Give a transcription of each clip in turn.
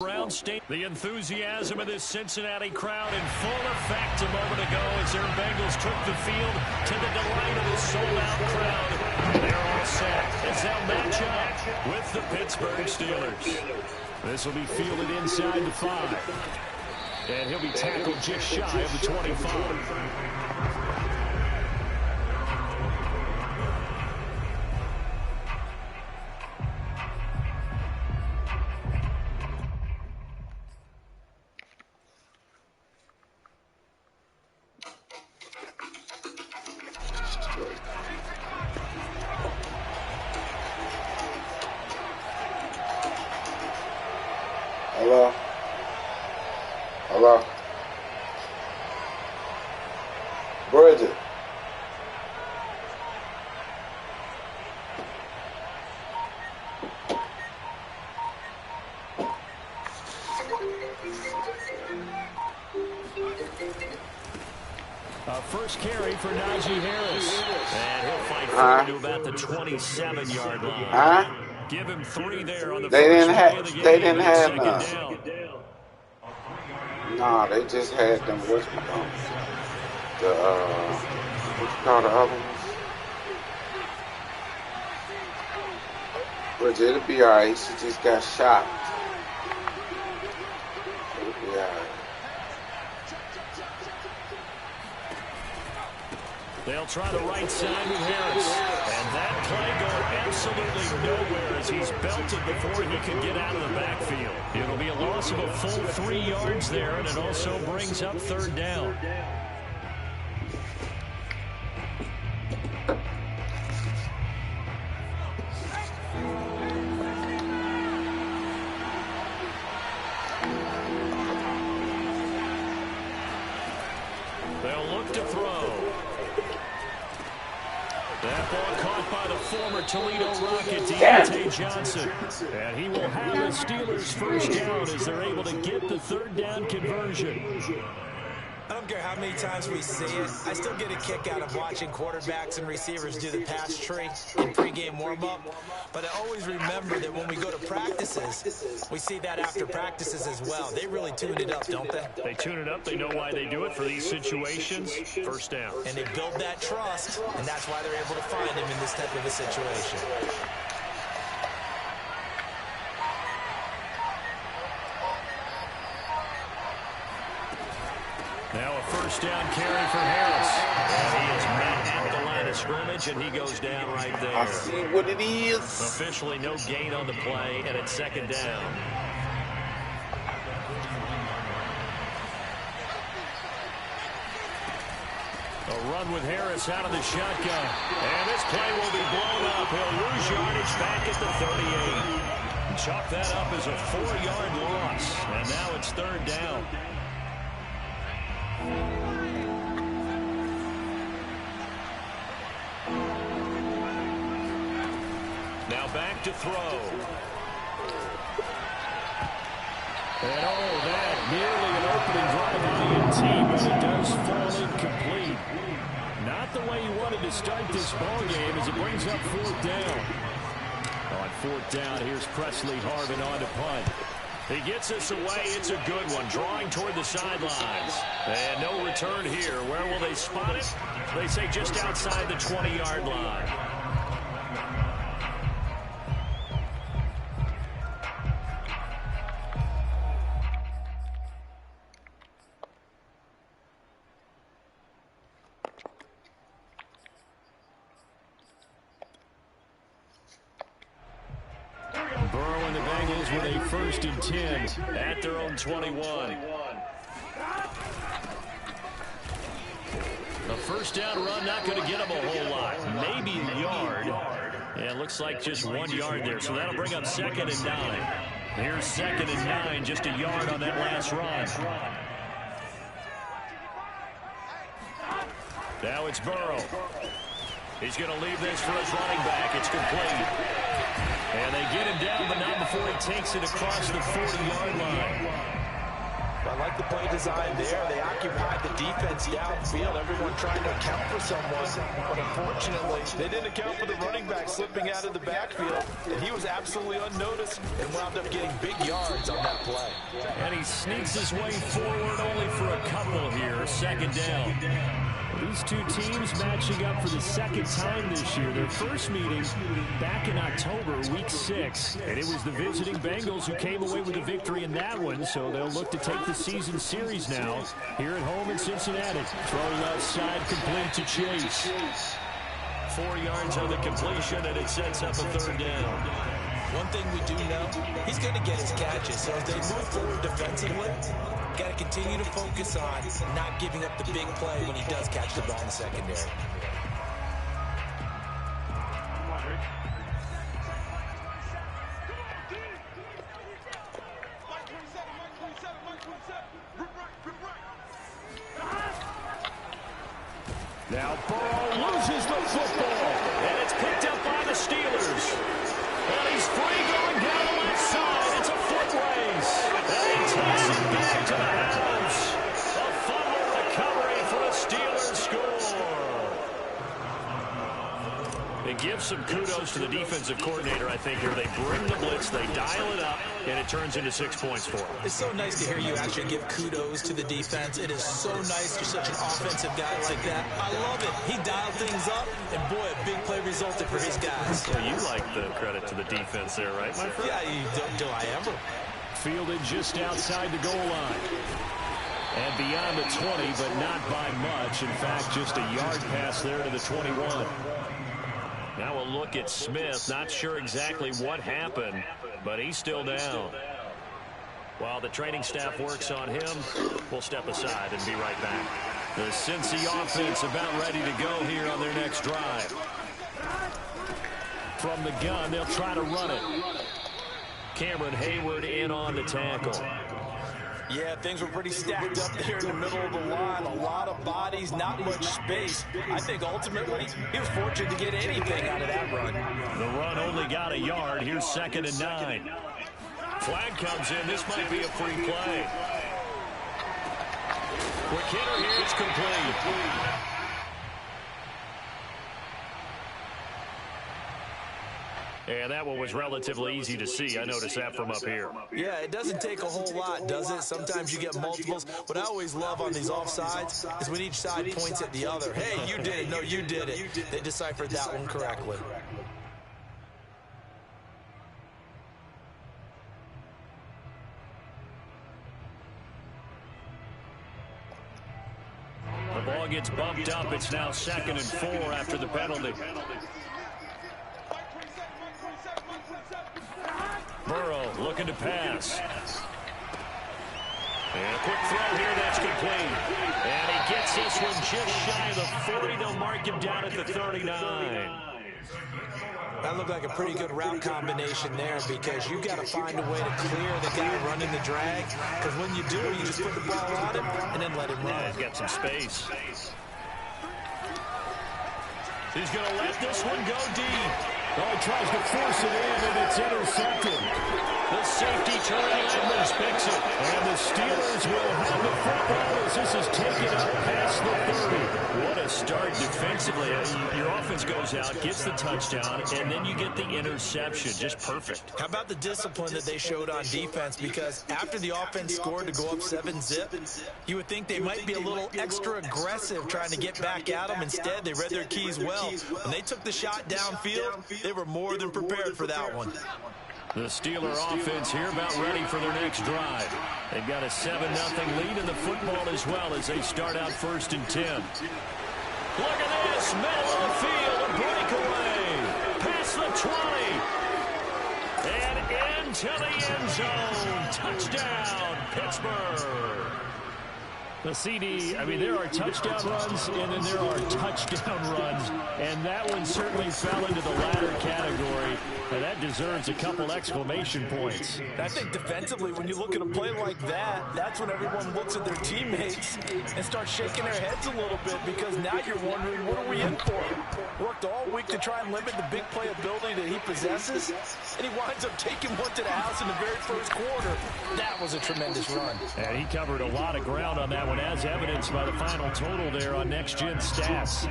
Around state, the enthusiasm of this Cincinnati crowd in full effect a moment ago as their Bengals took the field to the delight of the sold-out crowd. They're all set as they'll match up with the Pittsburgh Steelers. This will be fielded inside the 5. And he'll be tackled just shy of the 25. Hello? Hello? Bridget. First carry for Najee Harris. And he'll fight forward to about the 27-yard line. Give him 3 there on the first play of the game. They didn't have none. Nah, they just had them, what you call the other ones? But it'll be alright. She just got shot. It'll be alright. They'll try the right side with Harris. And that play going absolutely nowhere as he's belted before he could get out of the backfield. It'll be a loss of a full 3 yards there, and it also brings up 3rd down. They'll look to throw. That ball caught by the former Toledo Rocket, Deontay Johnson. And he will have the Steelers first down as they're able to get the 3rd down conversion. I don't care how many times we see it. I still get a kick out of watching quarterbacks and receivers do the pass tree in pregame warm-up. But I always remember that when we go to practices, we see that after practices as well. They really tune it up, don't they? They tune it up. They know why they do it for these situations. First down. And they build that trust, and that's why they're able to find him in this type of a situation. Now a first down carry for Harris. And he is met at the line of scrimmage, and he goes down right there. I see what it is. Officially no gain on the play, and it's 2nd down. A run with Harris out of the shotgun. And this play will be blown up. He'll lose yardage back at the 38. Chalk that up as a 4-yard loss. And now it's 3rd down. Now back to throw. And that nearly an opening drive on the but it does fall incomplete. Not the way he wanted to start this ball game as it brings up 4th down. On 4th down, here's Presley Harvin on to punt. He gets us away. It's a good one. Drawing toward the sidelines. And no return here. Where will they spot it? They say just outside the 20-yard line. Burrow and the Bengals with a 1st and 10 at their own 21. A first down run, not going to get them a whole lot. Maybe a yard. Yeah, it looks like just 1 yard there, so that'll bring up 2nd and 9. Here's 2nd and 9, just a yard on that last run. Now it's Burrow. He's going to leave this for his running back. It's complete. And they get him down, but not before he takes it across the 40-yard line. I like the play play design there. They occupied the defense downfield, everyone trying to account for someone. But unfortunately, they didn't account for the running back slipping out of the backfield. And he was absolutely unnoticed and wound up getting big yards on that play. And he sneaks his way forward only for a couple here. Second down. These two teams matching up for the second time this year. Their first meeting back in October, week 6. And it was the visiting Bengals who came away with a victory in that one. So they'll look to take the season series now here at home in Cincinnati. Throw left side, complete to Chase. 4 yards on the completion, and it sets up a third down. One thing we do know, he's going to get his catches. So as they move forward defensively, got to continue to focus on not giving up the big play when he does catch the ball in the secondary. Now Burrow loses the football, and it's picked up by the Steelers. And he's free going down the left side. It's a foot race. And he takes it back to the house. A fumble recovery for the Steelers score. It gives some kudos to the defensive coordinator, I think, here. They bring the blitz, they dial it up, and it turns into 6 points for them. It's so nice to hear you actually give kudos to the defense. It is so nice you're such an offensive guy like that. I love it. He dialed things up, and boy, a big play resulted for his guys. So you like the credit to the defense there, right, my friend? Yeah, do I ever? Fielded just outside the goal line. And beyond the 20, but not by much. In fact, just a yard pass there to the 21. Now a look at Smith. Not sure exactly what happened, but he's still down. While the training staff works on him, we'll step aside and be right back. The Cincy offense about ready to go here on their next drive. From the gun, they'll try to run it. Cameron Hayward in on the tackle. Yeah, things were pretty stacked up there in the middle of the line. A lot of bodies, not much space. I think ultimately he was fortunate to get anything out of that run. The run only got a yard. Here's 2nd and 9. Flag comes in. This might be a free play. Quick hitter here. It's complete. And that one was relatively easy to see. I noticed that from up here. Yeah, it doesn't take a whole lot, does it? Sometimes you get multiples. What I always love on these offsides is when each side points at the other. Hey, you did it. No, you did it. They deciphered that one correctly. The ball gets bumped up. It's now 2nd and 4 after the penalty. Burrow looking to pass. And a quick throw here, that's complete. And he gets this one just shy of the 40. They'll mark him down at the 39. That looked like a pretty good route combination there because you've got to find a way to clear the guy running the drag. Because when you do, you just put the ball on him and then let him run. Yeah, he's got some space. He's going to let this one go deep. Oh, he tries to force it in, and it's intercepted. The safety Terrell Edmunds picks it. And the Steelers will have the football as this is taken up past the 30. What a start defensively. Your offense goes out, gets the touchdown, and then you get the interception. Just perfect. How about the discipline that they showed on defense? Because after the offense scored to go up 7-zip, you would think they might be a little extra aggressive trying to get back at them. Instead, they read their keys well. When they took the shot downfield, they were more than prepared for that one. The Steeler offense here about ready for their next drive. They've got a 7-0 lead in the football as well as they start out 1st and 10. Look at this, middle of the field, a breakaway. Past the 20. And into the end zone. Touchdown, Pittsburgh. The CD, I mean, there are touchdown runs, and then there are touchdown runs. And that one certainly fell into the latter category. And that deserves a couple exclamation points. I think defensively, when you look at a play like that, that's when everyone looks at their teammates and starts shaking their heads a little bit, because now you're wondering, what are we in for? Worked all week to try and limit the big play ability that he possesses, and he winds up taking one to the house in the very first quarter. That was a tremendous run. And he covered a lot of ground on that one, as evidenced by the final total there on Next Gen Stats.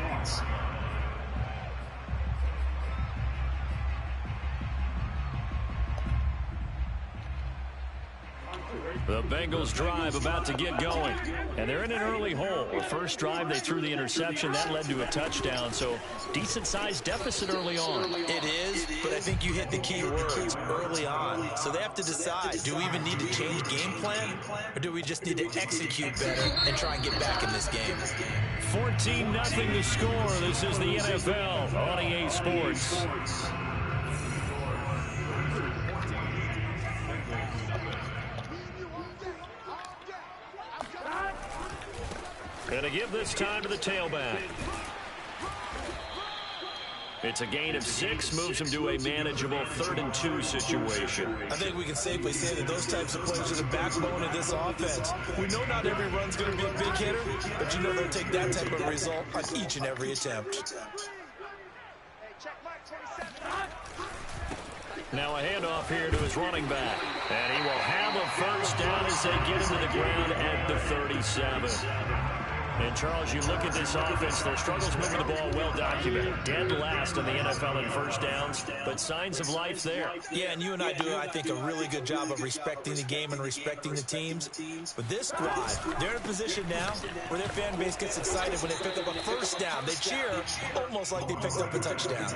The Bengals drive about to get going, and they're in an early hole. The first drive, they threw the interception. That led to a touchdown, so decent-sized deficit early on. It is, but I think you hit the key words, early on. So they have to decide, do we even need to change game plan, or do we just need to execute better and try and get back in this game? 14-0 to score. This is the NFL on EA Sports. Going to give this time to the tailback. It's a gain of 6, moves him to a manageable 3rd and 2 situation. I think we can safely say that those types of plays are the backbone of this offense. We know not every run's going to be a big hitter, but you know they'll take that type of result on each and every attempt. Now a handoff here to his running back. And he will have a first down as they get him to the ground at the 37. And, Charles, you look at this offense, their struggles moving the ball well documented. Dead last in the NFL in first downs, but signs of life there. Yeah, and you and I do, I think, a really good job of respecting the game and respecting the teams. But this squad, they're in a position now where their fan base gets excited when they pick up a first down. They cheer almost like they picked up a touchdown.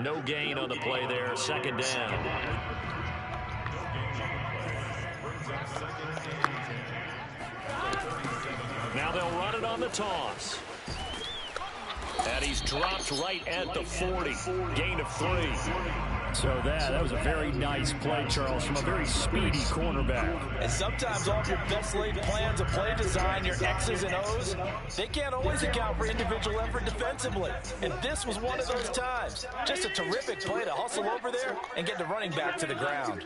No gain on the play there, 2nd down. Now they'll run it on the toss. And he's dropped right at the 40. Gain of 3. So that was a very nice play, Charles, from a very speedy cornerback. And sometimes all of your best laid plans of play design, your X's and O's, they can't always account for individual effort defensively. And this was one of those times. Just a terrific play to hustle over there and get the running back to the ground.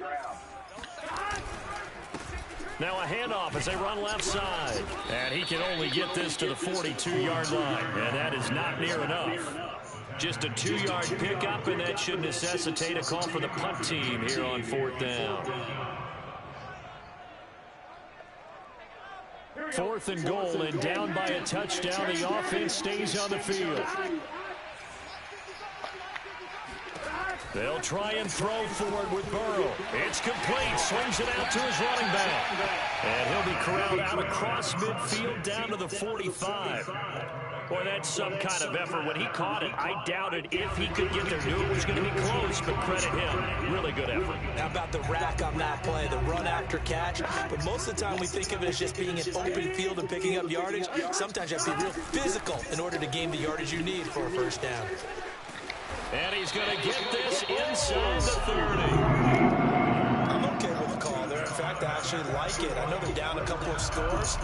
Now a handoff as they run left side. And he can only get this to the 42-yard line. And that is not near enough. Just a 2-yard pickup, and that should necessitate a call for the punt team here on 4th down. 4th and goal, and down by a touchdown. The offense stays on the field. They'll try and throw forward with Burrow. It's complete. Swings it out to his running back. And he'll be corralled out across midfield down to the 45. Boy, that's some kind of effort. When he caught it, I doubted if he could get there. Knew it was going to be close, but credit him. Really good effort. How about the rack on that play, the run after catch? But most of the time we think of it as just being an open field and picking up yardage. Sometimes you have to be real physical in order to gain the yardage you need for a first down. And he's going to get this inside the 30. I'm okay with the call there. In fact, I actually like it. I know they're down a couple of scores,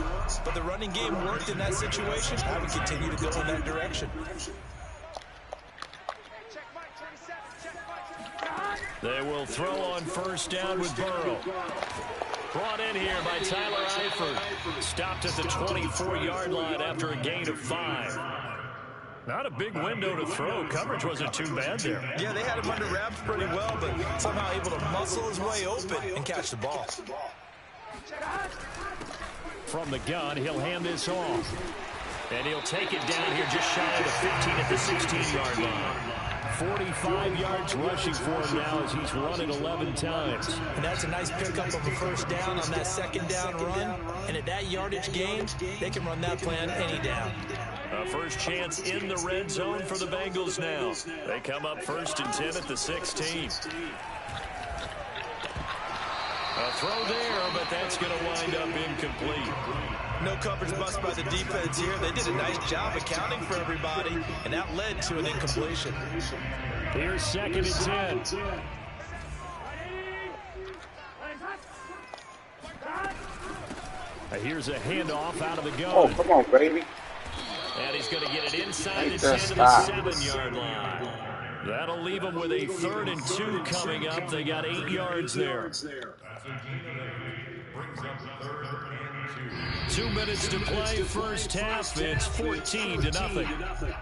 but the running game worked in that situation. I would continue to go in that direction. They will throw on first down with Burrow. Brought in here by Tyler Eifert. Stopped at the 24-yard line after a gain of 5. Not a big window to throw. Coverage wasn't too bad there. Yeah, they had him under wraps pretty well, but somehow able to muscle his way open and catch the ball. From the gun, he'll hand this off. And he'll take it down here just shy of the 15 at the 16-yard line. 45 yards rushing for him now as he's run it 11 times. And that's a nice pickup of a first down on that 2nd down run. And at that yardage gain, they can run that play on any down. A first chance in the red zone for the Bengals now. They come up 1st and 10 at the 16. A throw there, but that's going to wind up incomplete. No coverage bust by the defense here. They did a nice job accounting for everybody, and that led to an incompletion. Here's 2nd and 10. Here's a handoff out of the gun. Oh, come on, baby. And he's going to get it inside the 10 to the 7-yard line. That'll leave them with a 3rd and 2 coming up. They got 8 yards there. 2 minutes to play, first half. It's 14-0.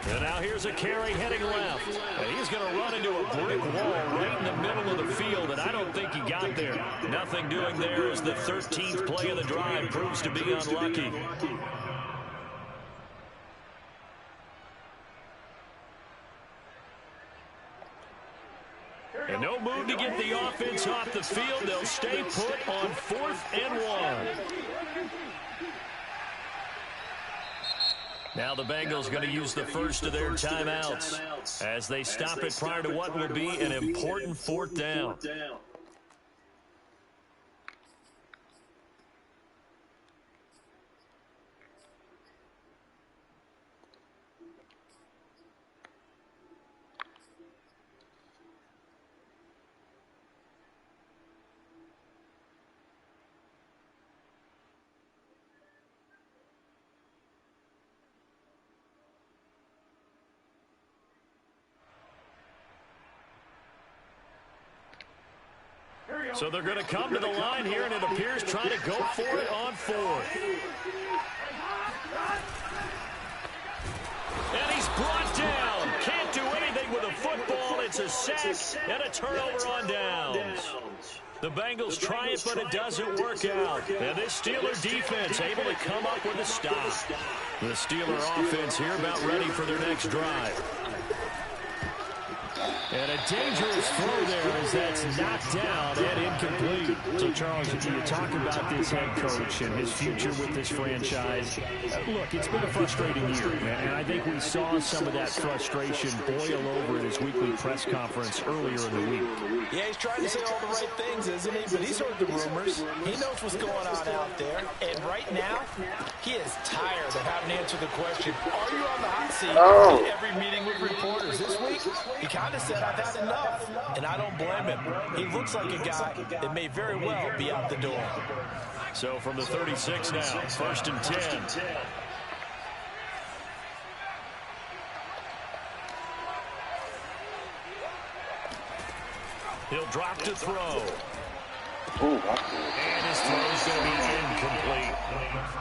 And now here's a carry heading left. And he's going to run into a brick wall right in the middle of the field, and I don't think he got there. Nothing doing there as the 13th play of the drive proves to be unlucky. And no move to get the offense off the field. They'll stay put on 4th and 1. Now the Bengals going to use the first of their timeouts as they stop it prior to what will be an important 4th down. So they're going to come to the line here, and it appears trying to go for it on 4th. And he's brought down. Can't do anything with a football. It's a sack and a turnover on downs. The Bengals try it, but it doesn't work out. And this Steeler defense able to come up with a stop. The Steeler offense here about ready for their next drive. And a dangerous throw there as that's knocked down and incomplete. So, Charles, you talk about this head coach and his future with this franchise. Look, it's been a frustrating year, and I think we saw some of that frustration boil over in his weekly press conference earlier in the week. Yeah, he's trying to say all the right things, isn't he? But he's heard the rumors. He knows what's going on out there. And right now, he is tired of having to answer the question, are you on the hot seat in every meeting with reporters? This week, he kind of said, I've had enough, and I don't blame him. He looks like a guy that may very well be out the door. So from the 36 now, 1st and 10. He'll drop to throw. And his throw is going to be incomplete.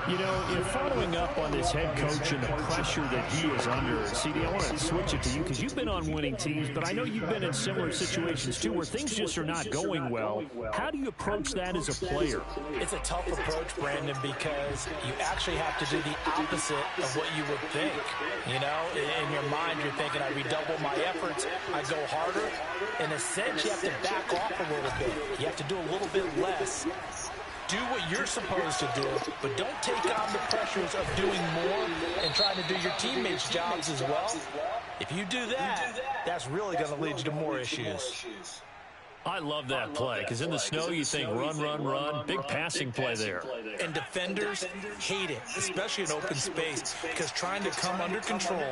You know, in following up on this head coach and the pressure that he is under, CD, I want to switch it to you because you've been on winning teams, but I know you've been in similar situations too where things just are not going well. How do you approach that as a player? It's a tough approach, Brandon, because you actually have to do the opposite of what you would think. You know, in your mind, you're thinking, I redouble my efforts, I go harder. In a sense, you have to back off a little bit. You have to do a little bit less. Do what you're supposed to do, but don't take on the pressures of doing more and trying to do your teammates' jobs as well. If you do that, that's really going to lead you to more issues. I love that play because in the snow you think run, run, run. Big passing play there. And defenders hate it, especially in open space, because trying to come under control,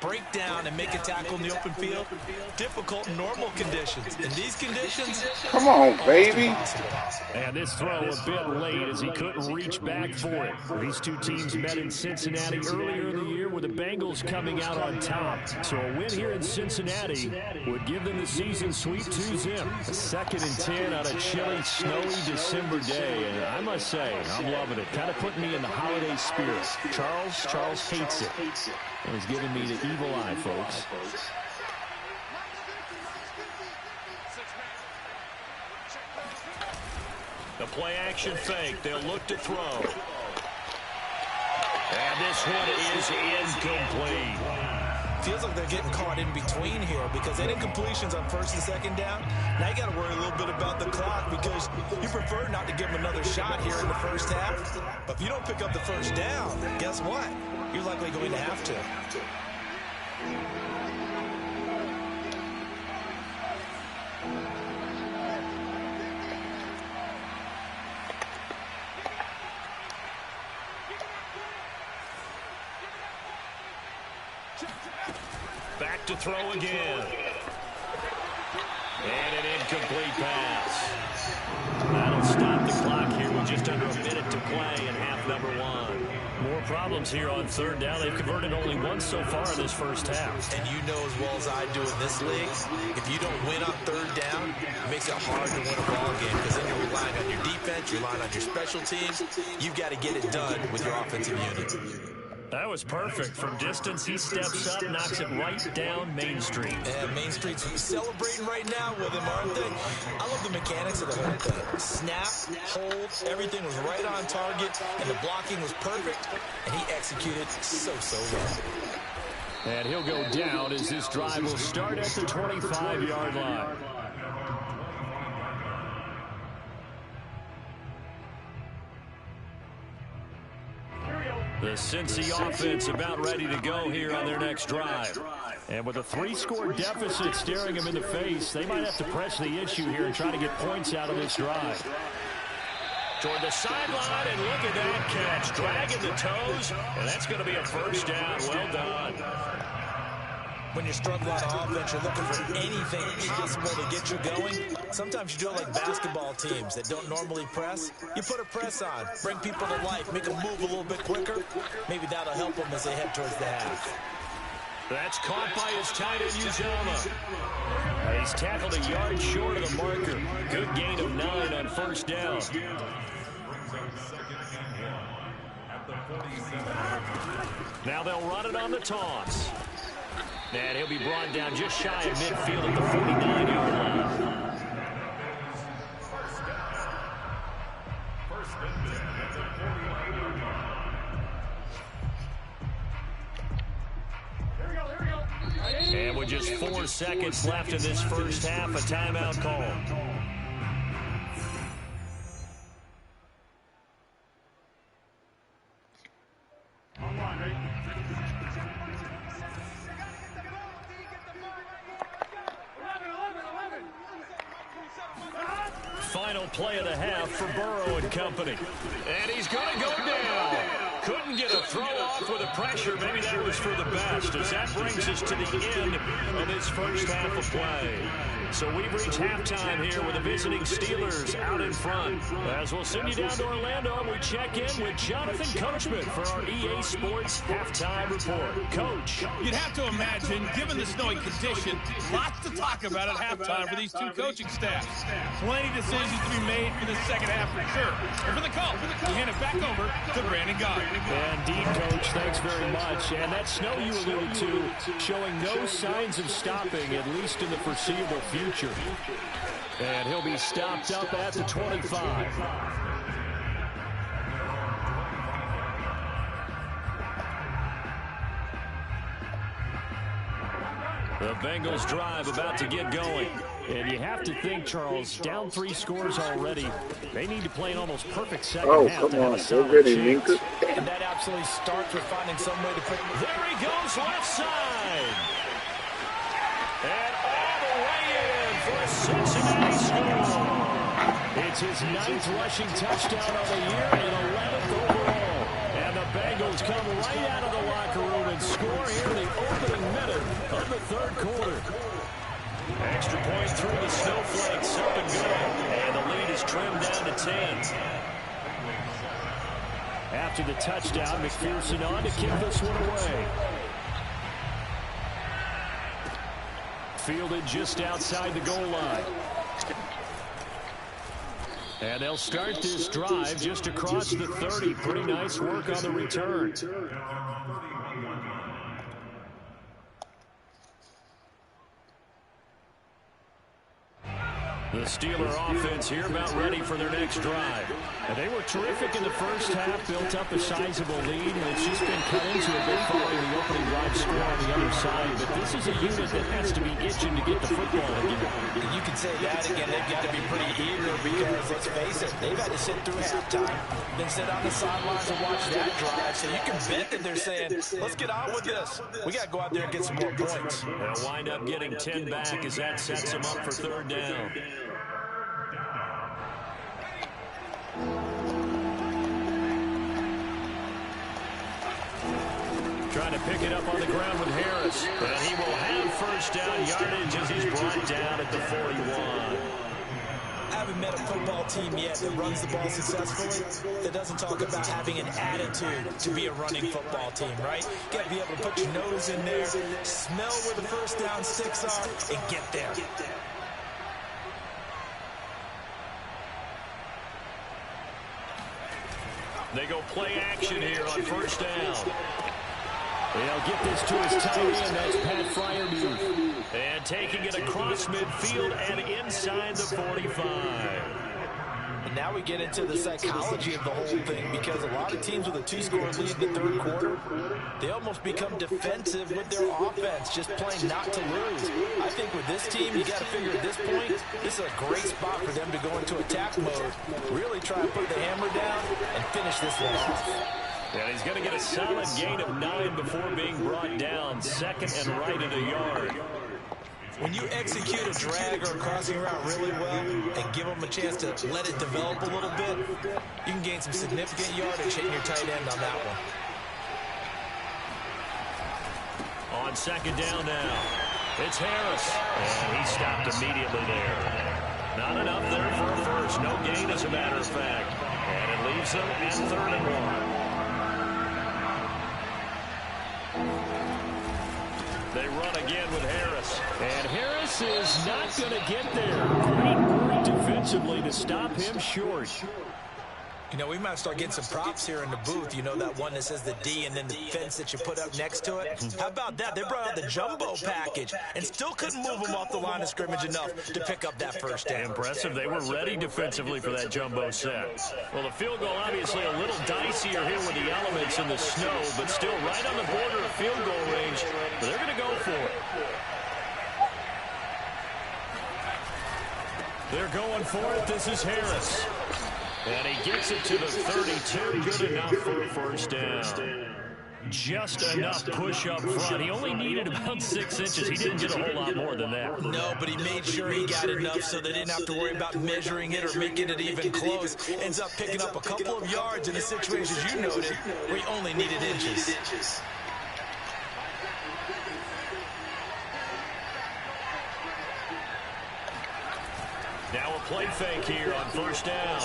break down and make a tackle in the open field, difficult in normal conditions. In these conditions, come on, baby. And this throw a bit late as he couldn't reach back for it. These two teams met in Cincinnati earlier in the year with the Bengals coming out on top. So a win here in Cincinnati would give them the season sweep 2-0. A 2nd and 10 on a chilly, snowy December day. And I must say, I'm loving it. Kind of putting me in the holiday spirit. Charles hates it. And he's giving me the evil eye, folks. The play action fake. They'll look to throw. And this one is incomplete. Feels like they're getting caught in between here because any incompletions on 1st and 2nd down, now you got to worry a little bit about the clock because you prefer not to give them another shot here in the 1st half. But if you don't pick up the 1st down, guess what? You're likely going to have to. to throw again. And an incomplete pass. That'll stop the clock here with just under a minute to play in half number one. More problems here on third down. They've converted only once so far in this first half. And you know as well as I do in this league, if you don't win on third down, it makes it hard to win a ball game because then you're relying on your defense, you're relying on your special teams. You've got to get it done with your offensive unit. That was perfect. From distance, he steps up, knocks it right down Main Street. And Main Street's celebrating right now with him, aren't they? I love the mechanics of the whole thing. Snap, hold, everything was right on target, and the blocking was perfect, and he executed so well. And he'll go down as this drive will start at the 25-yard line. The Cincy offense about ready to go here on their next drive. And with a 3-score deficit staring them in the face, they might have to press the issue here and try to get points out of this drive. Toward the sideline, and look at that catch. Dragging the toes, and that's going to be a first down. Well done. When you're struggling on offense, you're looking for anything possible to get you going. Sometimes you do it like basketball teams that don't normally press. You put a press on, bring people to life, make them move a little bit quicker.Maybe that'll help them as they head towards the half. That's caught by his tight end, Uzomah. He's tackled a yard short of the marker. Good gain of 9 on first down. Now they'll run it on the toss. And he'll be brought down just shy of midfield at the 49-yard line. And with just 4 seconds left in this first half, a timeout call. Final play of the half for Burrow and company. And he's going to go down. Couldn't get a throw off with the pressure. Maybe that was for the best, as that brings us to the end of this first half of play. So we've reached halftime here with the visiting Steelers out in front. As we'll send you down to Orlando, we check in with Jonathan Coachman for our EA Sports Halftime Report. Coach. You'd have to imagine, given the snowy condition, lots to talk about at halftime for these two coaching staffs. Plenty decisions to be made for the second half for sure. And for the call, we hand it back over to Brandon Gaudin. Indeed, Coach. Thanks very much. And that snow you alluded to showing no signs of stopping, at least in the foreseeable future. And he'll be stopped up at the 25. The Bengals drive about to get going. And you have to think, Charles, down 3 scores already. They need to play an almost perfect second half to have a solid chance. And that absolutely starts with finding some way to put... There he goes, left side. And all the way in for a Cincinnati score. It's his 9th rushing touchdown of the year and 11th overall. And the Bengals come right out of the locker room and score here in the opening minute of the third quarter. Extra point through the snowflakes, up and good. And the lead is trimmed down to 10. After the touchdown, McPherson on to kick this one away. Fielded just outside the goal line. And they'll start this drive just across the 30. Pretty nice work on the return. The Steeler offense here about ready for their next drive. And they were terrific in the first half, built up a sizable lead, and it's just been cut into a bit following the opening drive score on the other side. But this is a unit that has to be itching to get the football again. You can say that again. They get to be pretty eager because, let's face it, they've had to sit through halftime, then sit on the sidelines and watch that drive. So you can bet that they're saying, let's get on with this. We got to go out there and get some more points. They'll wind up getting 10 back as that sets them up for third down. trying to pick it up on the ground with Harris. And he will have first down yardage as he's brought down at the 41. I haven't met a football team yet that runs the ball successfully that doesn't talk about having an attitude to be a running football team, right? You got to be able to put your nose in there, smell where the first down sticks are, and get there. They go play action here on first down. They'll get this to his tight end. That's Pat Freiermuth. And taking it across midfield and inside the 45. And now we get into the psychology of the whole thing, because a lot of teams with a 2-score lead in the third quarter, they almost become defensive with their offense, just playing not to lose. I think with this team, you got to figure at this point, this is a great spot for them to go into attack mode, really try to put the hammer down and finish this one off. And he's going to get a solid gain of 9 before being brought down. Second and right at a yard. When you execute a drag or a crossing route really well and give them a chance to let it develop a little bit, you can gain some significant yardage hitting your tight end on that one. On second down now, it's Harris. And he stopped immediately there. Not enough there for a first. No gain, as a matter of fact. And it leaves them at 3rd and 1. They run again with Harris. And Harris is not going to get there. Great work defensively to stop him short. You know, we might start getting some props here in the booth. You know, that one that says the D and then the fence that you put up next to it. How about that? They brought out the jumbo package and still couldn't move them off the line of scrimmage enough to pick up that first down. Impressive. They were ready defensively for that jumbo set. Well, the field goal obviously a little dicier here with the elements in the snow, but still right on the border of field goal range. But they're going to go for it. They're going for it. This is Harris. And he gets it to the 32. Good enough for a first down. Just enough push up front. He only needed about 6 inches. He didn't get a whole lot more than that. No, but he made sure he got enough so they didn't have to worry about measuring it or making it even close. Ends up picking up a couple of yards in a situation, as you noted, where he only needed inches. Now a play fake here on first down.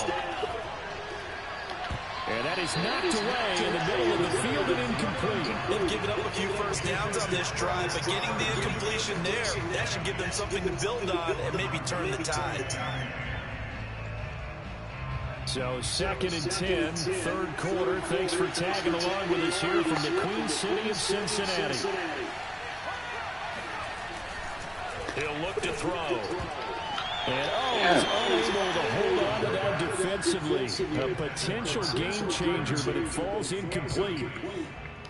And that is knocked away in the middle of the field and incomplete. They've given up a few first downs on this drive, but getting the incompletion there, that should give them something to build on and maybe turn the tide. So 2nd and 10, 3rd quarter. Thanks for tagging along with us here from the Queen City of Cincinnati. He'll look to throw. And, he's unable to hold on to that defensively. A potential game changer, but it falls incomplete.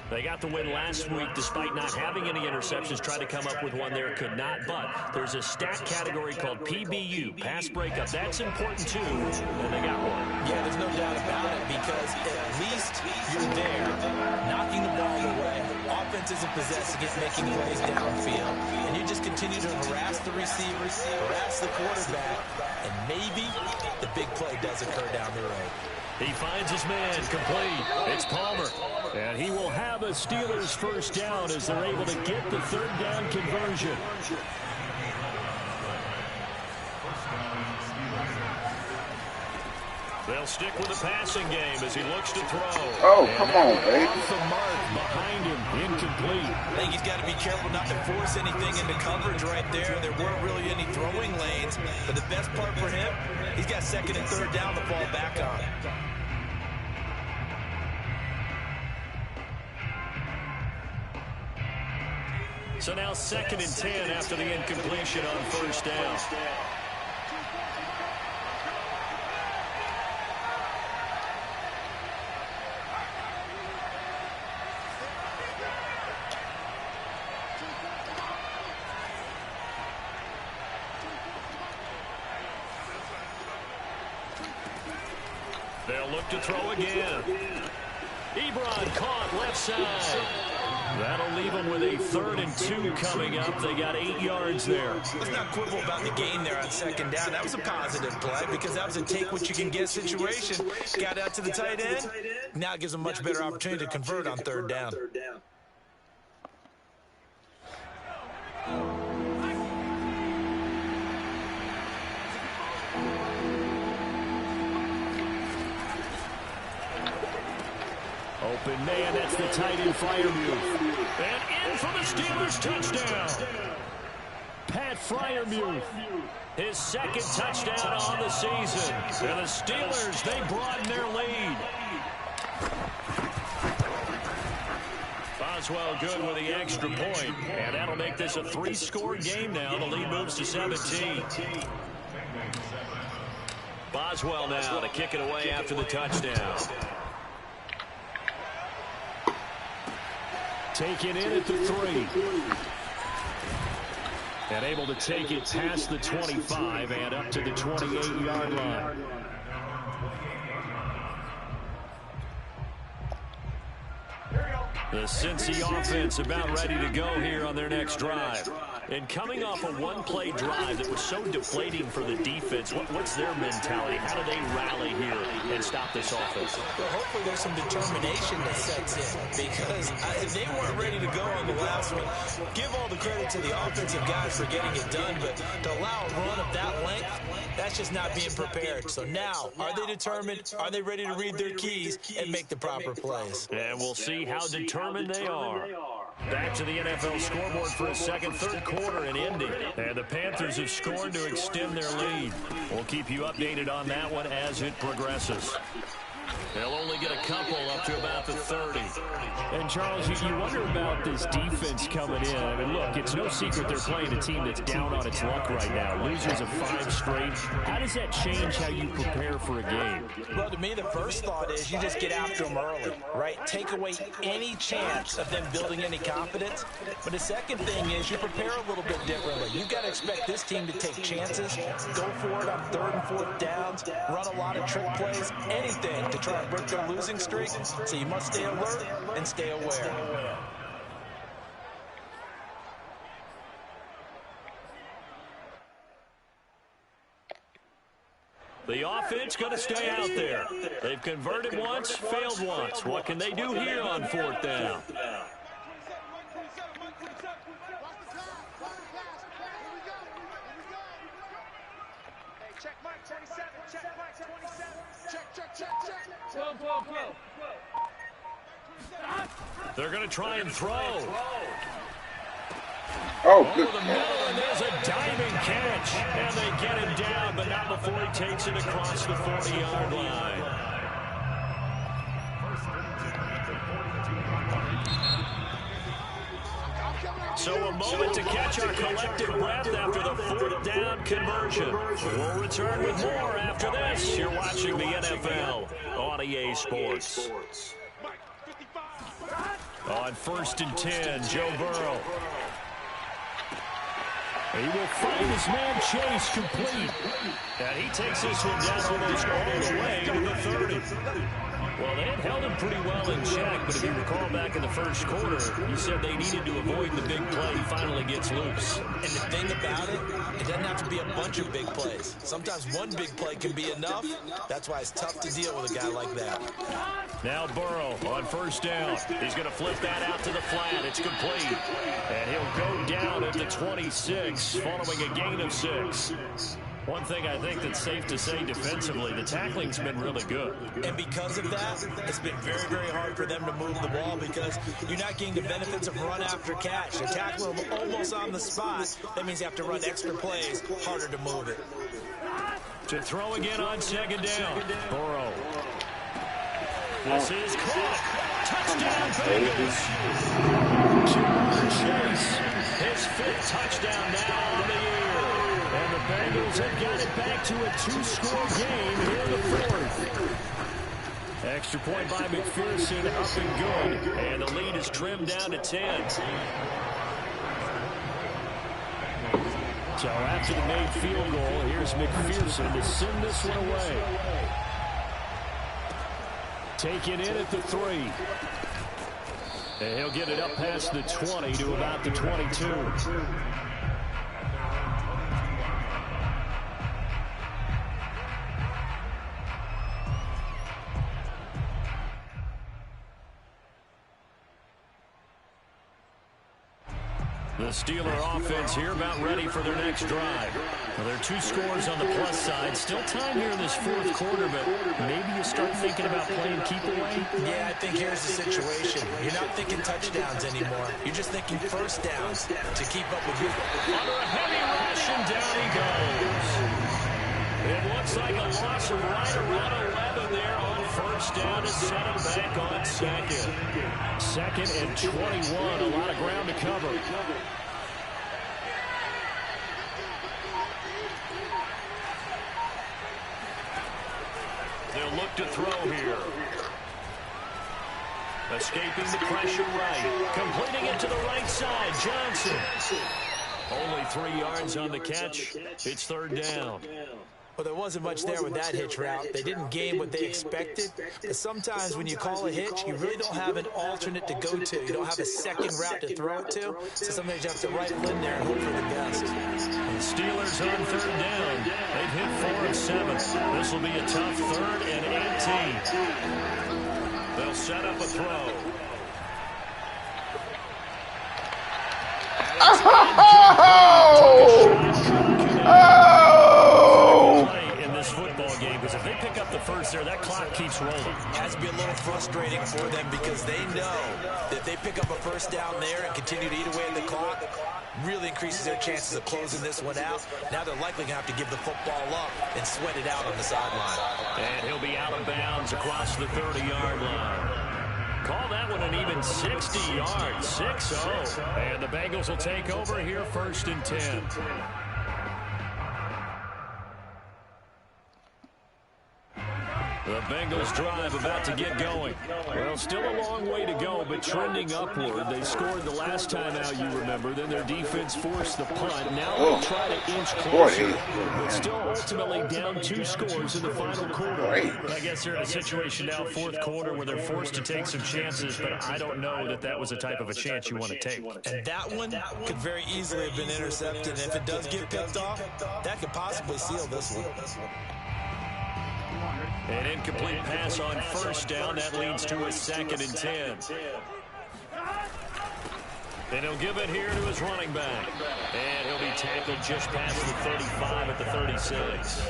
They got the win last week despite not having any interceptions. Tried to come up with one there, could not. But there's a stat category called PBU, pass breakup. That's important, too, and they got one. Yeah, there's no doubt about it, because at least you're there, knocking the ball away. Offense isn't possessing it, making plays downfield. And you just continue to harass the receivers, harass the quarterback, and maybe the big play does occur down the road. He finds his man, complete. It's Palmer. And he will have a Steelers first down as they're able to get the 3rd down conversion. They'll stick with the passing game as he looks to throw. Oh, come on, baby. Off the mark behind him, incomplete. I think he's got to be careful not to force anything into coverage right there. There weren't really any throwing lanes, but the best part for him, he's got 2nd and 3rd down to fall back on. So now 2nd and 10 after the incompletion on first down. They'll look to throw again. Ebron caught left side. That'll leave them with a 3rd and 2 coming up. They got 8 yards there. Let's not quibble about the gain there on 2nd down. That was a positive play because that was a take-what-you-can-get situation. Got out to the tight end. Now it gives them much better opportunity to convert on 3rd down. Open man, that's the tight end Freiermuth. And in for the Steelers touchdown. Pat Freiermuth, his second touchdown on the season. And the Steelers, they broaden their lead. Boswell good with the extra point. And that'll make this a 3-score game now. The lead moves to 17. Boswell now to kick it away after the touchdown. Taken in at the 3. And able to take it past the 25 and up to the 28-yard line. The Cincy offense about ready to go here on their next drive. And coming off a one-play drive that was so deflating for the defense, what's their mentality? How do they rally here and stop this offense? Well, hopefully there's some determination that sets in, because if they weren't ready to go on the last one, give all the credit to the offensive guys for getting it done, but to allow a run of that length, that's just not being prepared. So now, are they determined? Are they ready to read their keys and make the proper plays? And we'll see how determined they are. Back to the NFL scoreboard for a second, third quarter and ending. And the Panthers have scored to extend their lead. We'll keep you updated on that one as it progresses. They'll only get a couple up to about the 30. And, Charles, you wonder about this defense coming in. I mean, look, it's no secret they're playing a team that's down on its luck right now. Losers of 5 straight. How does that change how you prepare for a game? Well, to me, the first thought is you just get after them early, right? Take away any chance of them building any confidence. But the second thing is you prepare a little bit differently. You've got to expect this team to take chances, go for it on 3rd and 4th downs, run a lot of trick plays, anything to try and break their losing streak. So you must stay alert and stay aware. The offense going to stay out there. They've converted once, failed once. What can they do here on 4th down? They're going to try and throw. Oh, good the middle, and there's a diving catch. And they get him down, but not before he takes it across the 40-yard line. So a moment to catch our collective breath after the 4th down conversion. We'll return with more after this. You're watching the NFL on EA Sports. On 1st and 10, Joe Burrow. He will find his man Chase complete. And he takes this one down almost all the way to the 30. Well, they had held him pretty well in check, but if you recall back in the first quarter, you said they needed to avoid the big play. He finally gets loose. And the thing about it, it doesn't have to be a bunch of big plays. Sometimes one big play can be enough. That's why it's tough to deal with a guy like that. Now Burrow on 1st down. He's going to flip that out to the flat. It's complete. And he'll go down at the 26 following a gain of 6. One thing I think that's safe to say defensively, the tackling's been really good. And because of that, it's been very, very hard for them to move the ball because you're not getting the benefits of run after catch. They're tackling them almost on the spot. That means you have to run extra plays, harder to move it. To throw again on 2nd down. Burrow. This is caught. Touchdown, Bengals. Chase, his 5th touchdown now on the year. And the Bengals have got it back to a 2-score game here in the 4th. Extra point by McPherson, up and good. And the lead is trimmed down to 10. So after the made field goal, here's McPherson to send this one away. Taken in at the 3. And he'll get it up past the 20 to about the 22. The Steeler offense here about ready for their next drive. Well, there are 2 scores on the plus side. Still time here in this 4th quarter, but maybe you start thinking about playing keep away? Yeah, I think here's the situation. You're not thinking touchdowns anymore. You're just thinking first downs to keep up with you. Under a heavy rush, and down he goes. It looks like a loss of right around 11 there on first down to set him back on second. 2nd and 21, a lot of ground to cover. They'll look to throw here. Escaping the pressure right. Completing it to the right side, Johnson. Only 3 yards on the catch. It's 3rd down. Well, there wasn't much there with that hitch route. They didn't gain what they expected. But sometimes when you call a hitch, you really don't have an alternate to go to. You don't have a second route to throw it to. So sometimes you have to rifle in there and hope for the best. The Steelers on 3rd down. They've hit 4 of 7. This will be a tough 3rd and 18. They'll set up a throw. In this football game, because if they pick up the first there, that clock keeps rolling. It has to be a little frustrating for them because they know that if they pick up a first down there and continue to eat away at the clock, really increases their chances of closing this one out. Now they're likely going to have to give the football up and sweat it out on the sideline. And he'll be out of bounds across the 30-yard line. Call that one an even 60 yards, 6-0. And the Bengals will take over here 1st and 10. The Bengals drive about to get going. Well, still a long way to go, but trending upward. They scored the last time out, you remember. Then their defense forced the punt. Now they try to inch closer, but still ultimately down 2 scores in the final quarter. I guess they're in a situation now, 4th quarter, where they're forced to take some chances, but I don't know that that was the type of a chance you want to take. And that one could very easily have been intercepted. And if it does get picked off, that could possibly seal this one. An incomplete pass on first down. That leads to a 2nd and 10. And he'll give it here to his running back. And he'll be tackled just past the 35 at the 36.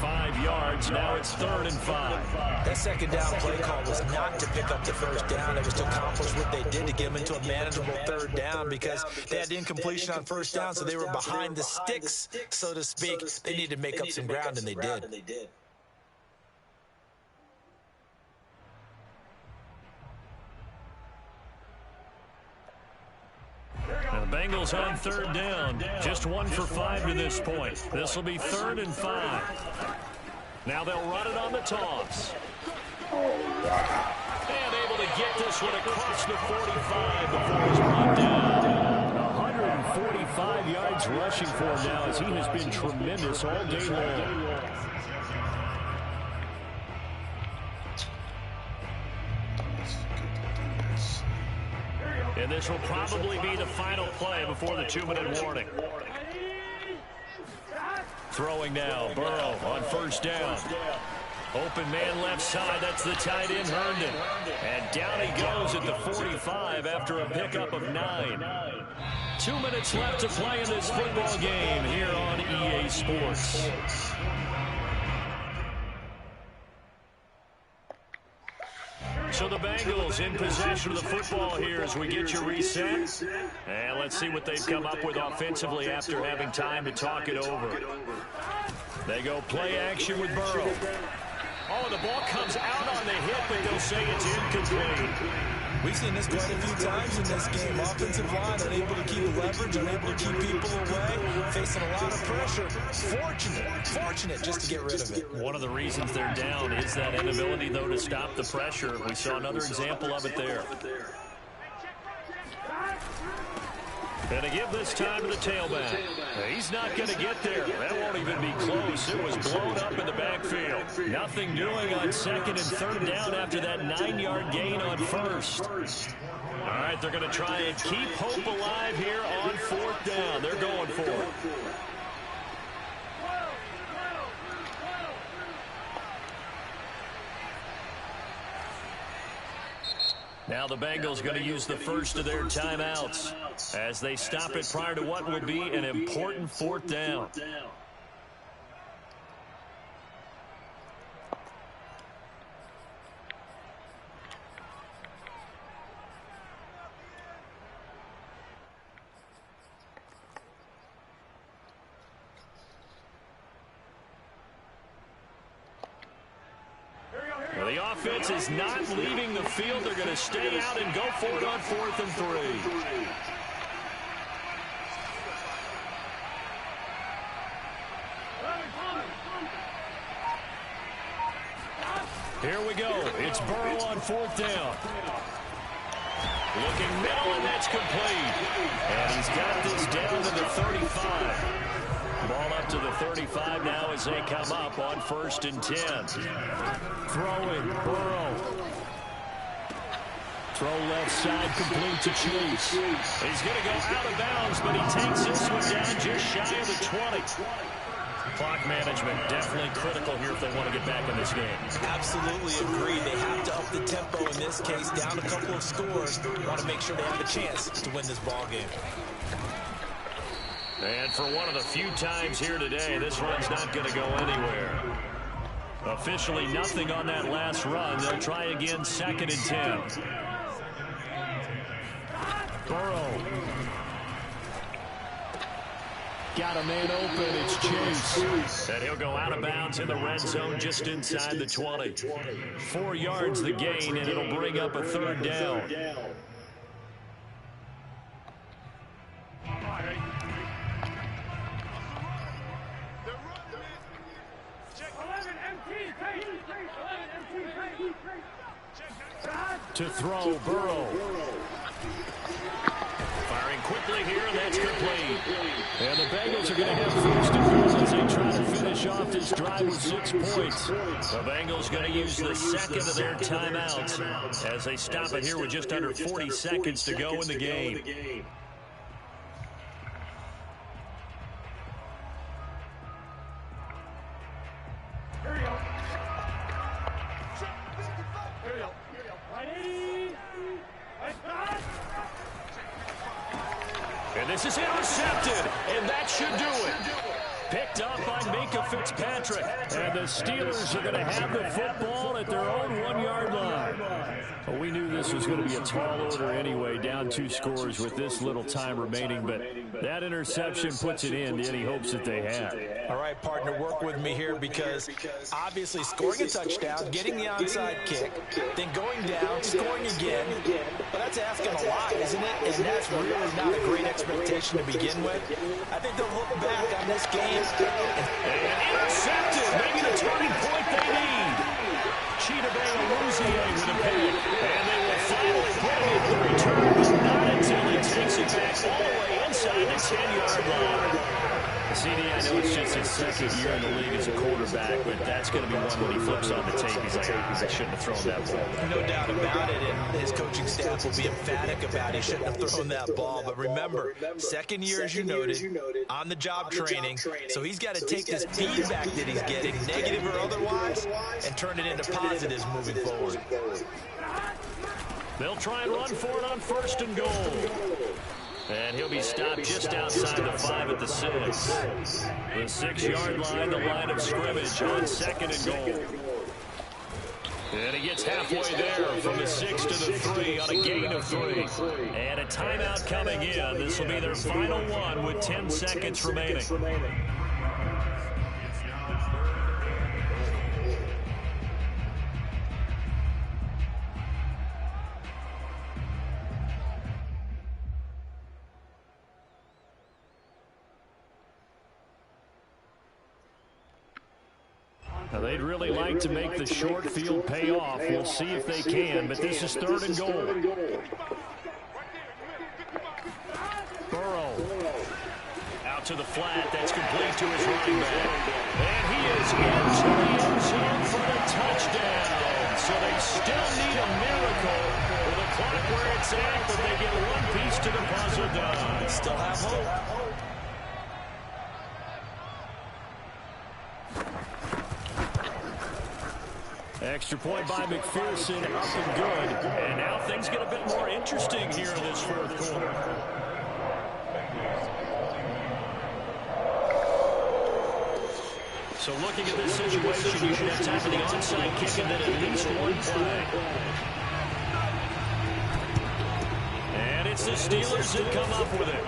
5 yards. Now it's 3rd and 5. That 2nd down play call was not to pick up the first down. It was to accomplish what they did to get them into a manageable 3rd down because they had incompletion on first down, so they were behind the sticks, so to speak. They needed to make up some ground, and they did. And the Bengals on 3rd down. Just 1 for 5 to this point. This will be 3rd and 5. Now they'll run it on the toss. And able to get this one across the 45 before he's brought down. 145 yards rushing for him now as he has been tremendous all day long. And this will probably be the final play before the 2-minute warning. Throwing now, Burrow on first down. Open man left side, that's the tight end, Herndon. And down he goes at the 45 after a pickup of 9. 2 minutes left to play in this football game here on EA Sports. So the Bengals in possession of the football here as we get you reset. And let's see what they've come up with offensively after having time to talk it over. They go play action with Burrow. Oh, the ball comes out on the hit, but they'll say it's incomplete. We've seen this quite a few times in this game. Offensive line unable to keep leverage, unable to keep people away, facing a lot of pressure. Fortunate just to get rid of it. One of the reasons they're down is that inability, though, to stop the pressure. We saw another example of it there. And to give this time to the tailback. He's not going to get there. That won't even be close. It was blown up in the backfield. Nothing doing on 2nd and 3rd down after that 9-yard gain on first. All right, they're going to try and keep hope alive here on 4th down. They're going for it. Now the Bengals going to use the first of their timeouts as they stop it prior to what will be an important fourth down. The offense is not leaving the field. They're going to stay out and go for it on 4th and 3. Here we go. It's Burrow on 4th down. Looking middle, and that's complete. And he's got this down to the 35. Ball up to the 35 now as they come up on 1st and 10. Throwing, Burrow. Throw left side, complete to Chase. He's going to go out of bounds, but he takes this one down just shy of the 20. Clock management definitely critical here if they want to get back in this game. Absolutely agree. They have to up the tempo in this case, down a couple of scores. Want to make sure they have a chance to win this ball game. And for one of the few times here today, this run's not going to go anywhere. Officially nothing on that last run. They'll try again 2nd and 10. Burrow. Got a man open. It's Chase. And he'll go out of bounds in the red zone just inside the 20. 4 yards the gain, and it'll bring up a 3rd down. To throw, Burrow. Firing quickly here, and that's complete. And the Bengals are going to have 1st and goal as they try to finish off this drive with 6 points. The Bengals going to use the 2nd of their timeouts as they stop it here with just under 40 seconds to go in the game. And this is intercepted, and that should do it. Picked up by Minkah Fitzpatrick. And the Steelers are going to have the football at their own 1-yard line. Well, we knew this was going to be a tall order anyway, down 2 scores with this little time remaining. But that interception puts it in any hopes that they had. All right, partner, work with me here because obviously scoring a touchdown, getting the onside kick, then going down, scoring again. But that's asking a lot, isn't it? And that's really not a great expectation to begin with. I think they'll look back on this game. And intercepted, maybe the turning point they need. Cheetah Bay Louisiana with a pick. And they will finally put it in the return, but not until he takes it back all the way inside the 10-yard line. CD, I know it's just his 2nd year in the league as a quarterback, but that's going to be one when he flips on the tape. He's like, I shouldn't have thrown that ball. No doubt about it, and his coaching staff will be emphatic about he shouldn't have thrown that ball. But remember, 2nd year, as you noted, on-the-job training, so he's got to take this feedback that he's getting, negative or otherwise, and turn it into positives moving forward. They'll try and run for it on 1st and goal. And he'll be stopped just outside the 5 at the 6. The 6-yard line, the line of scrimmage on 2nd and goal. And he gets halfway there from the 6 to the 3 on a gain of 3. And a timeout coming in. This will be their final one with 10 seconds remaining. Now they'd really like to make the short field pay off. We'll see if they can, but this is 3rd and goal. Burrow out to the flat. That's complete to his running back. And he is into the end zone for the touchdown. So they still need a miracle with the clock where it's at, but they get one piece to the puzzle done. Still have hope. Extra point by McPherson, up and good. And now things get a bit more interesting here in this fourth quarter. So looking at this situation, you should have time for the onside kick and then at least one play. And it's the Steelers that come up with it.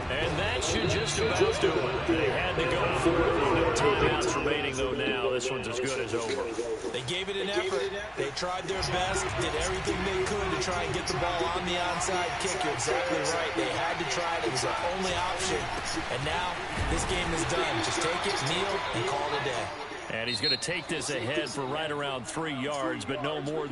And that should just about do it. They had to go for it with no timeouts remaining, though now this one's as good as over. They gave it an effort. They tried their best, did everything they could to try and get the ball on the onside kick. You're exactly right. They had to try it. It was their only option. And now this game is done. Just take it, kneel, and call it a day. And he's going to take this ahead for right around 3 yards, but no more.